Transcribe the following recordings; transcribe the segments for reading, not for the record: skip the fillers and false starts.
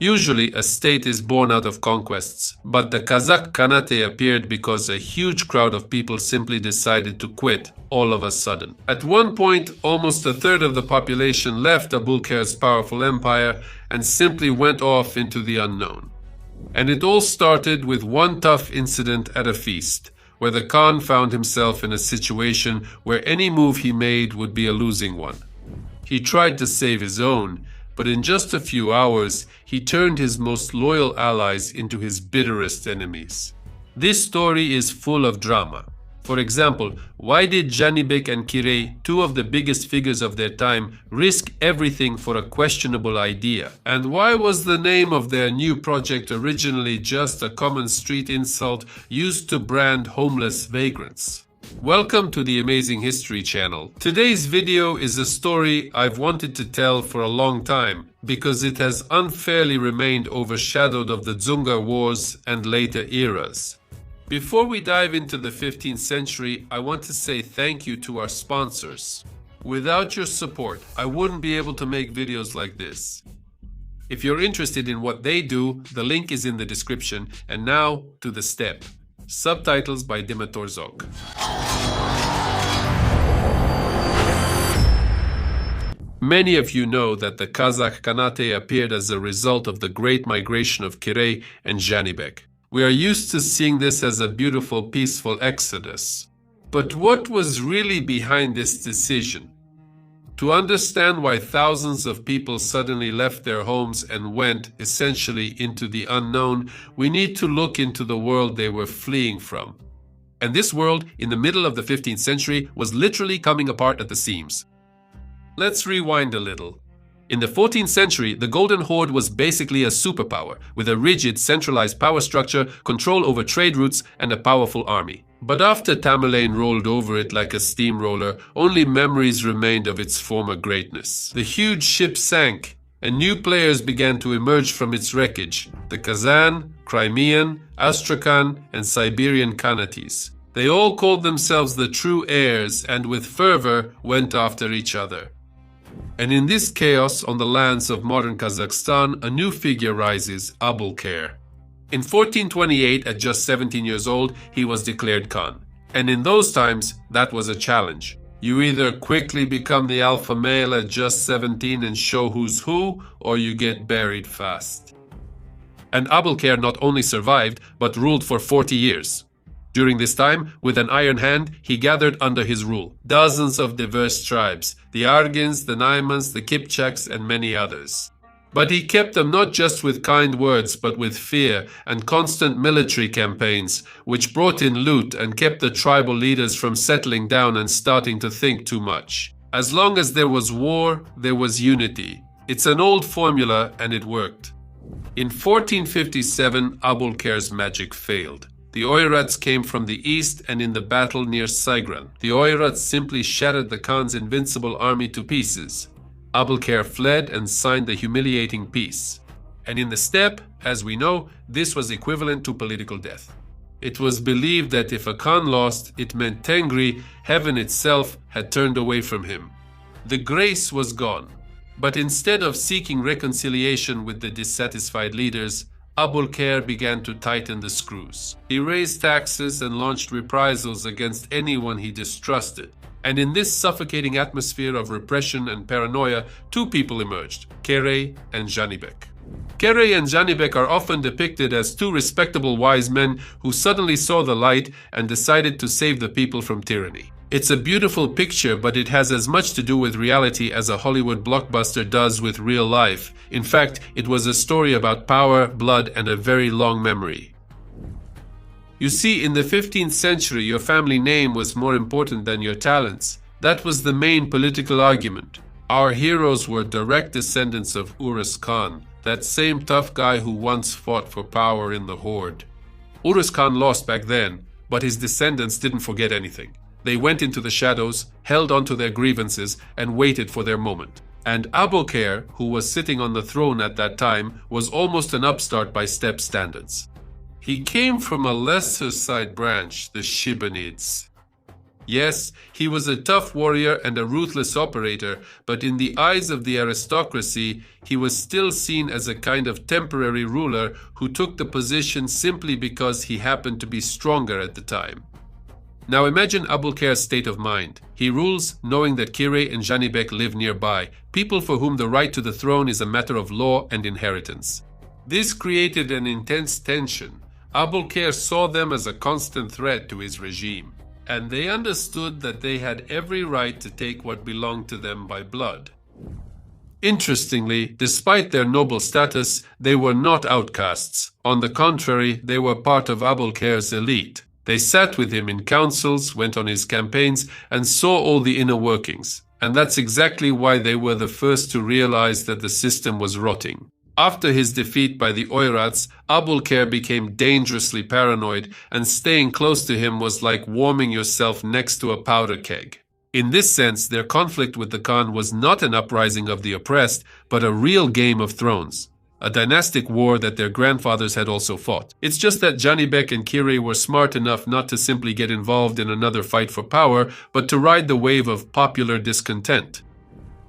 Usually, a state is born out of conquests, but the Kazakh Khanate appeared because a huge crowd of people simply decided to quit all of a sudden. At one point, almost a third of the population left Abulker's powerful empire and simply went off into the unknown. And it all started with one tough incident at a feast, where the Khan found himself in a situation where any move he made would be a losing one. He tried to save his own, but in just a few hours, he turned his most loyal allies into his bitterest enemies. This story is full of drama. For example, why did Janibek and Kerei, two of the biggest figures of their time, risk everything for a questionable idea? And why was the name of their new project originally just a common street insult used to brand homeless vagrants? Welcome to the Amazing History channel. Today's video is a story I've wanted to tell for a long time because it has unfairly remained overshadowed of the Dzungar Wars and later eras. Before we dive into the 15th century, I want to say thank you to our sponsors. Without your support, I wouldn't be able to make videos like this. If you're interested in what they do, the link is in the description. And now to the step. Subtitles by Dimitar Zok. Many of you know that the Kazakh Khanate appeared as a result of the great migration of Kerei and Janibek. We are used to seeing this as a beautiful, peaceful exodus. But what was really behind this decision? To understand why thousands of people suddenly left their homes and went, essentially, into the unknown, we need to look into the world they were fleeing from. And this world, in the middle of the 15th century, was literally coming apart at the seams. Let's rewind a little. In the 14th century, the Golden Horde was basically a superpower, with a rigid, centralized power structure, control over trade routes, and a powerful army. But after Tamerlane rolled over it like a steamroller, only memories remained of its former greatness. The huge ship sank, and new players began to emerge from its wreckage: the Kazan, Crimean, Astrakhan, and Siberian Khanates. They all called themselves the true heirs and with fervor went after each other. And in this chaos on the lands of modern Kazakhstan, a new figure rises: Abulker. In 1428, at just 17 years old, he was declared Khan. And in those times, that was a challenge. You either quickly become the alpha male at just 17 and show who's who, or you get buried fast. And Abulker not only survived, but ruled for 40 years. During this time, with an iron hand, he gathered under his rule dozens of diverse tribes: the Argyns, the Naimans, the Kipchaks, and many others. But he kept them not just with kind words, but with fear and constant military campaigns, which brought in loot and kept the tribal leaders from settling down and starting to think too much. As long as there was war, there was unity. It's an old formula, and it worked. In 1457, Abulker's magic failed. The Oirats came from the east, and in the battle near Sigran, the Oirats simply shattered the Khan's invincible army to pieces. Abulker fled and signed the humiliating peace. And in the steppe, as we know, this was equivalent to political death. It was believed that if a Khan lost, it meant Tengri, heaven itself, had turned away from him. The grace was gone. But instead of seeking reconciliation with the dissatisfied leaders, Abulker began to tighten the screws. He raised taxes and launched reprisals against anyone he distrusted. And in this suffocating atmosphere of repression and paranoia, two people emerged: Kerei and Janibek. Kerei and Janibek are often depicted as two respectable wise men who suddenly saw the light and decided to save the people from tyranny. It's a beautiful picture, but it has as much to do with reality as a Hollywood blockbuster does with real life. In fact, it was a story about power, blood, and a very long memory. You see, in the 15th century, your family name was more important than your talents. That was the main political argument. Our heroes were direct descendants of Urus Khan, that same tough guy who once fought for power in the Horde. Urus Khan lost back then, but his descendants didn't forget anything. They went into the shadows, held on to their grievances, and waited for their moment. And Abulker, who was sitting on the throne at that time, was almost an upstart by steppe standards. He came from a lesser side branch, the Shibanids. Yes, he was a tough warrior and a ruthless operator, but in the eyes of the aristocracy, he was still seen as a kind of temporary ruler who took the position simply because he happened to be stronger at the time. Now imagine Abulkair's state of mind. He rules knowing that Kerei and Janibek live nearby, people for whom the right to the throne is a matter of law and inheritance. This created an intense tension. Abulkair saw them as a constant threat to his regime, and they understood that they had every right to take what belonged to them by blood. Interestingly, despite their noble status, they were not outcasts. On the contrary, they were part of Abulkair's elite. They sat with him in councils, went on his campaigns, and saw all the inner workings. And that's exactly why they were the first to realize that the system was rotting. After his defeat by the Oirats, Abulkair became dangerously paranoid, and staying close to him was like warming yourself next to a powder keg. In this sense, their conflict with the Khan was not an uprising of the oppressed, but a real game of thrones. A dynastic war that their grandfathers had also fought. It's just that Janibek and Kerei were smart enough not to simply get involved in another fight for power, but to ride the wave of popular discontent.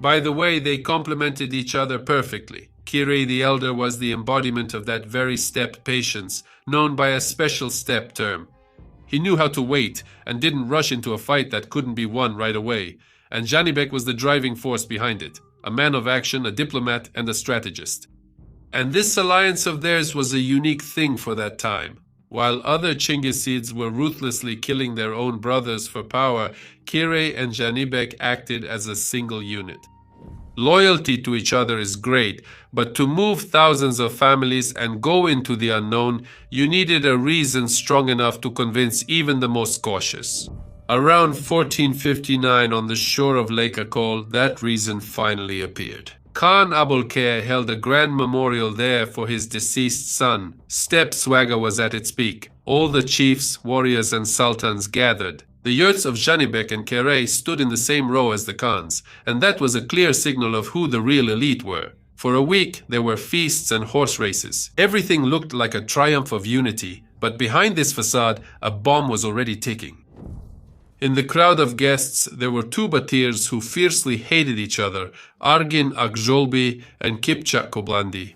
By the way, they complemented each other perfectly. Kerei the Elder was the embodiment of that very step patience, known by a special step term. He knew how to wait and didn't rush into a fight that couldn't be won right away, and Janibek was the driving force behind it, a man of action, a diplomat, and a strategist. And this alliance of theirs was a unique thing for that time. While other Chinggisids were ruthlessly killing their own brothers for power, Kerei and Janibek acted as a single unit. Loyalty to each other is great, but to move thousands of families and go into the unknown, you needed a reason strong enough to convince even the most cautious. Around 1459, on the shore of Lake Akol, that reason finally appeared. Khan Abulkair held a grand memorial there for his deceased son. Steppe swagger was at its peak. All the chiefs, warriors, and sultans gathered. The yurts of Janibek and Kerei stood in the same row as the Khans, and that was a clear signal of who the real elite were. For a week, there were feasts and horse races. Everything looked like a triumph of unity, but behind this facade, a bomb was already ticking. In the crowd of guests, there were two Batirs who fiercely hated each other, Argin Akjolbi and Kipchak Koblandi.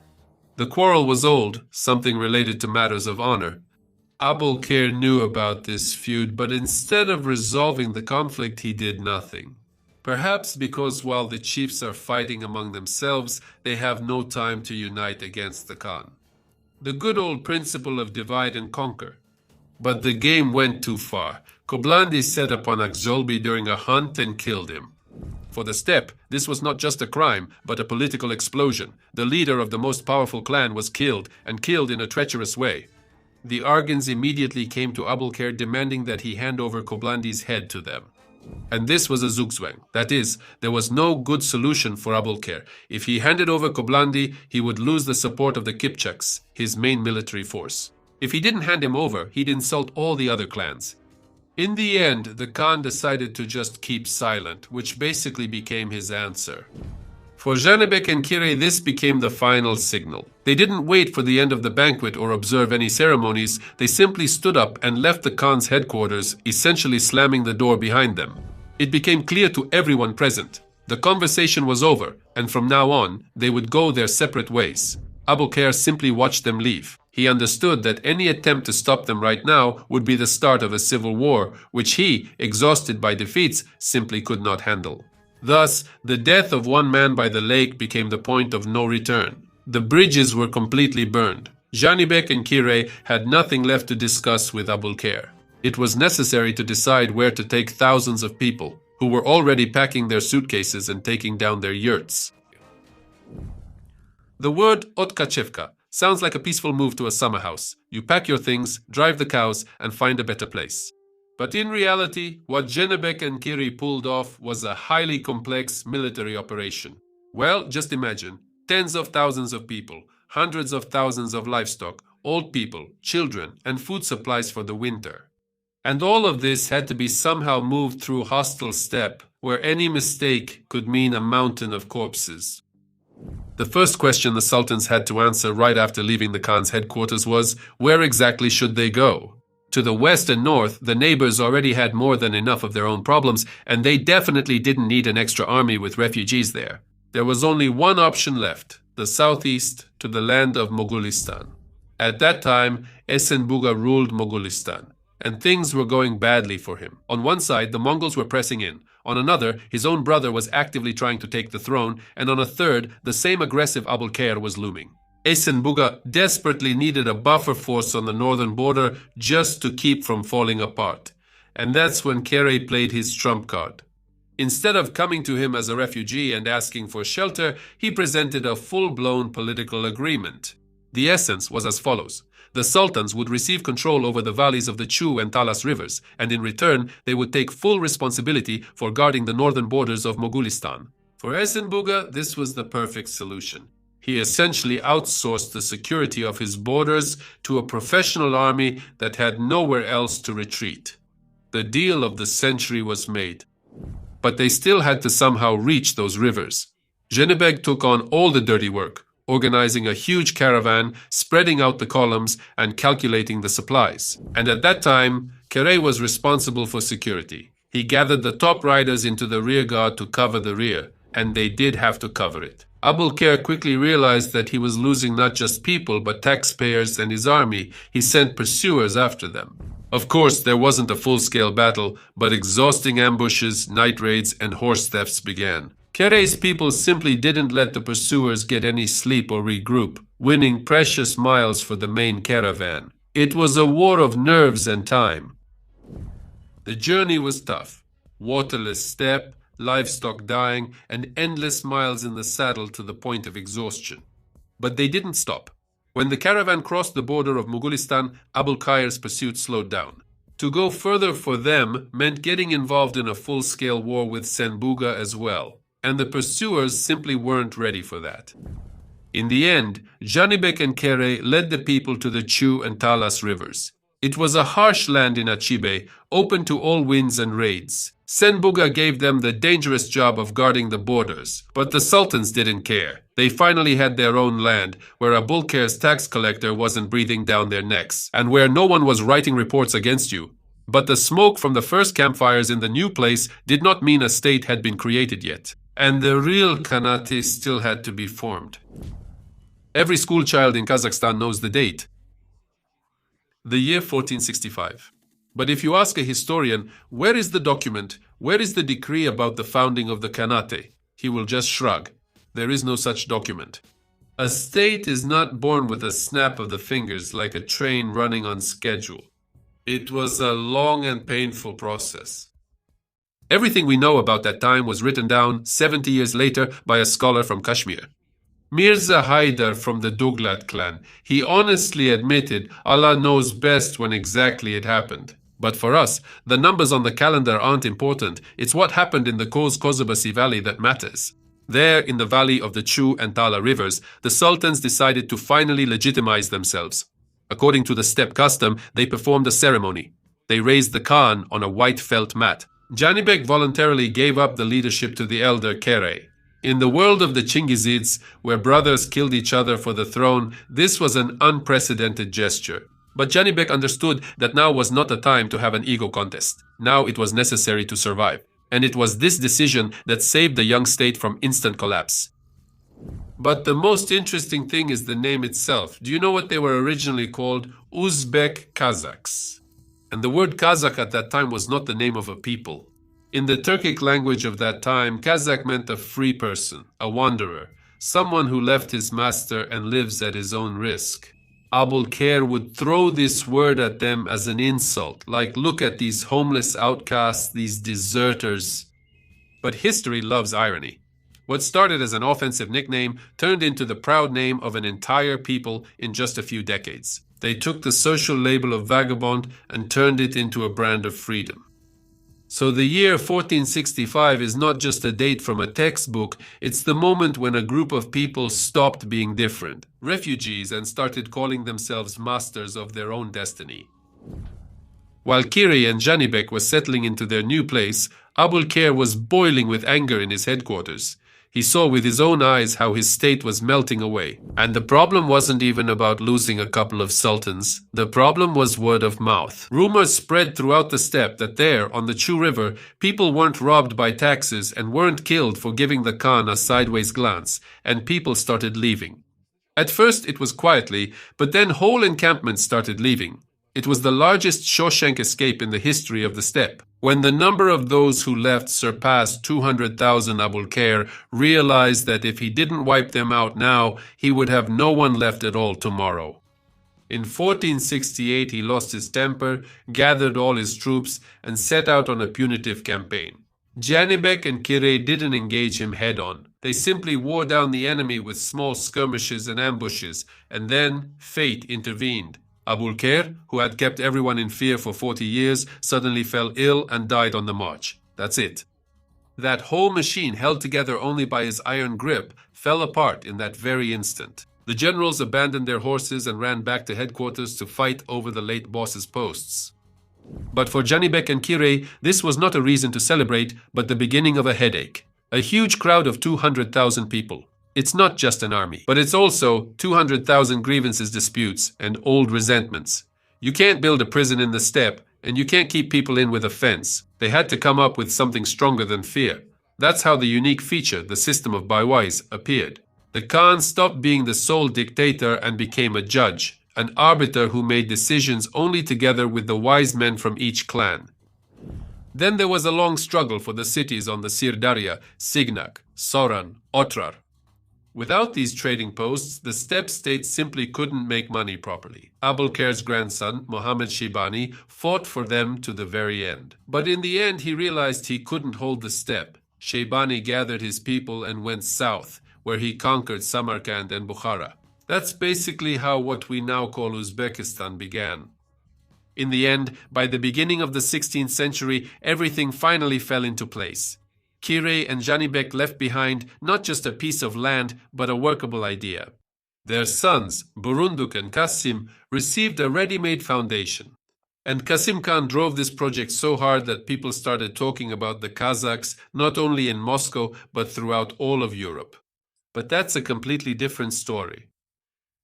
The quarrel was old, something related to matters of honor. Abulkair knew about this feud, but instead of resolving the conflict, he did nothing. Perhaps because while the chiefs are fighting among themselves, they have no time to unite against the Khan. The good old principle of divide and conquer. But the game went too far. Koblandi set upon Akjolbi during a hunt and killed him. For the steppe, this was not just a crime, but a political explosion. The leader of the most powerful clan was killed, and killed in a treacherous way. The Argans immediately came to Abulkair demanding that he hand over Koblandi's head to them. And this was a zugzwang. That is, there was no good solution for Abulkair. If he handed over Koblandi, he would lose the support of the Kipchaks, his main military force. If he didn't hand him over, he'd insult all the other clans. In the end, the Khan decided to just keep silent, which basically became his answer. For Janibek and Kerei, this became the final signal. They didn't wait for the end of the banquet or observe any ceremonies. They simply stood up and left the Khan's headquarters, essentially slamming the door behind them. It became clear to everyone present. The conversation was over, and from now on, they would go their separate ways. Abulkair simply watched them leave. He understood that any attempt to stop them right now would be the start of a civil war, which he, exhausted by defeats, simply could not handle. Thus, the death of one man by the lake became the point of no return. The bridges were completely burned. Janibek and Kerei had nothing left to discuss with Abulkair. It was necessary to decide where to take thousands of people, who were already packing their suitcases and taking down their yurts. The word Otkachevka sounds like a peaceful move to a summer house. You pack your things, drive the cows, and find a better place. But in reality, what Janibek and Kerei pulled off was a highly complex military operation. Well, just imagine, tens of thousands of people, hundreds of thousands of livestock, old people, children, and food supplies for the winter. And all of this had to be somehow moved through hostile steppe, where any mistake could mean a mountain of corpses. The first question the sultans had to answer right after leaving the Khan's headquarters was, where exactly should they go? To the west and north, the neighbors already had more than enough of their own problems, and they definitely didn't need an extra army with refugees there. There was only one option left, the southeast to the land of Mogulistan. At that time, Esenbuga ruled Mogulistan, and things were going badly for him. On one side, the Mongols were pressing in. On another, his own brother was actively trying to take the throne, and on a third, the same aggressive Abulkair was looming. Esenbuga desperately needed a buffer force on the northern border just to keep from falling apart. And that's when Kerei played his trump card. Instead of coming to him as a refugee and asking for shelter, he presented a full-blown political agreement. The essence was as follows. The sultans would receive control over the valleys of the Chu and Talas rivers, and in return, they would take full responsibility for guarding the northern borders of Mogulistan. For Esenbuga, this was the perfect solution. He essentially outsourced the security of his borders to a professional army that had nowhere else to retreat. The deal of the century was made. But they still had to somehow reach those rivers. Janibek took on all the dirty work, organizing a huge caravan, spreading out the columns, and calculating the supplies. And at that time, Kerei was responsible for security. He gathered the top riders into the rear guard to cover the rear, and they did have to cover it. Abulkair quickly realized that he was losing not just people, but taxpayers and his army. He sent pursuers after them. Of course, there wasn't a full-scale battle, but exhausting ambushes, night raids, and horse thefts began. Kerei's people simply didn't let the pursuers get any sleep or regroup, winning precious miles for the main caravan. It was a war of nerves and time. The journey was tough. Waterless steppe, livestock dying, and endless miles in the saddle to the point of exhaustion. But they didn't stop. When the caravan crossed the border of Mogulistan, Abulkair's pursuit slowed down. To go further for them meant getting involved in a full-scale war with Senbuga as well, and the pursuers simply weren't ready for that. In the end, Janibek and Kerei led the people to the Chu and Talas rivers. It was a harsh land in Achibe, open to all winds and raids. Senbuga gave them the dangerous job of guarding the borders, but the sultans didn't care. They finally had their own land, where Abulkair's tax collector wasn't breathing down their necks, and where no one was writing reports against you. But the smoke from the first campfires in the new place did not mean a state had been created yet, and the real Khanate still had to be formed. Every schoolchild in Kazakhstan knows the date. The year 1465. But if you ask a historian, where is the document, where is the decree about the founding of the Khanate, he will just shrug. There is no such document. A state is not born with a snap of the fingers like a train running on schedule. It was a long and painful process. Everything we know about that time was written down 70 years later by a scholar from Kashmir. Mirza Haidar from the Duglat clan. He honestly admitted Allah knows best when exactly it happened. But for us, the numbers on the calendar aren't important. It's what happened in the Kozhebasi Valley that matters. There, in the valley of the Chu and Tala rivers, the sultans decided to finally legitimize themselves. According to the steppe custom, they performed a ceremony. They raised the Khan on a white felt mat. Janibek voluntarily gave up the leadership to the elder Kerei. In the world of the Chingizids, where brothers killed each other for the throne, this was an unprecedented gesture. But Janibek understood that now was not the time to have an ego contest. Now it was necessary to survive. And it was this decision that saved the young state from instant collapse. But the most interesting thing is the name itself. Do you know what they were originally called? Uzbek Kazakhs. And the word Kazakh at that time was not the name of a people. In the Turkic language of that time, Kazakh meant a free person, a wanderer, someone who left his master and lives at his own risk. Abulkair would throw this word at them as an insult, like, look at these homeless outcasts, these deserters. But history loves irony. What started as an offensive nickname turned into the proud name of an entire people in just a few decades. They took the social label of vagabond and turned it into a brand of freedom. So the year 1465 is not just a date from a textbook, it's the moment when a group of people stopped being different, refugees, and started calling themselves masters of their own destiny. While Kerei and Janibek were settling into their new place, Abulkair was boiling with anger in his headquarters. He saw with his own eyes how his state was melting away. And the problem wasn't even about losing a couple of sultans. The problem was word of mouth. Rumors spread throughout the steppe that there, on the Chu River, people weren't robbed by taxes and weren't killed for giving the Khan a sideways glance, and people started leaving. At first it was quietly, but then whole encampments started leaving. It was the largest Shawshank escape in the history of the steppe. When the number of those who left surpassed 200,000, Abul Khair realized that if he didn't wipe them out now, he would have no one left at all tomorrow. In 1468 he lost his temper, gathered all his troops, and set out on a punitive campaign. Janibek and Kerei didn't engage him head-on. They simply wore down the enemy with small skirmishes and ambushes, and then fate intervened. Abul Khair, who had kept everyone in fear for 40 years, suddenly fell ill and died on the march. That's it. That whole machine, held together only by his iron grip, fell apart in that very instant. The generals abandoned their horses and ran back to headquarters to fight over the late boss's posts. But for Janibek and Kerei, this was not a reason to celebrate, but the beginning of a headache. A huge crowd of 200,000 people. It's not just an army, but it's also 200,000 grievances, disputes, and old resentments. You can't build a prison in the steppe, and you can't keep people in with a fence. They had to come up with something stronger than fear. That's how the unique feature, the system of bywise, appeared. The Khan stopped being the sole dictator and became a judge, an arbiter who made decisions only together with the wise men from each clan. Then there was a long struggle for the cities on the Sirdarya, Signak, Soran, Otrar. Without these trading posts, the steppe state simply couldn't make money properly. Abul Khair's grandson, Mohammed Shaybani, fought for them to the very end. But in the end, he realized he couldn't hold the steppe. Shaybani gathered his people and went south, where he conquered Samarkand and Bukhara. That's basically how what we now call Uzbekistan began. In the end, by the beginning of the 16th century, everything finally fell into place. Kerei and Janibek left behind not just a piece of land, but a workable idea. Their sons, Burunduk and Qasim, received a ready-made foundation. And Qasim Khan drove this project so hard that people started talking about the Kazakhs not only in Moscow, but throughout all of Europe. But that's a completely different story.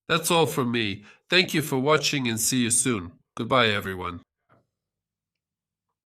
That's all from me. Thank you for watching and see you soon. Goodbye, everyone.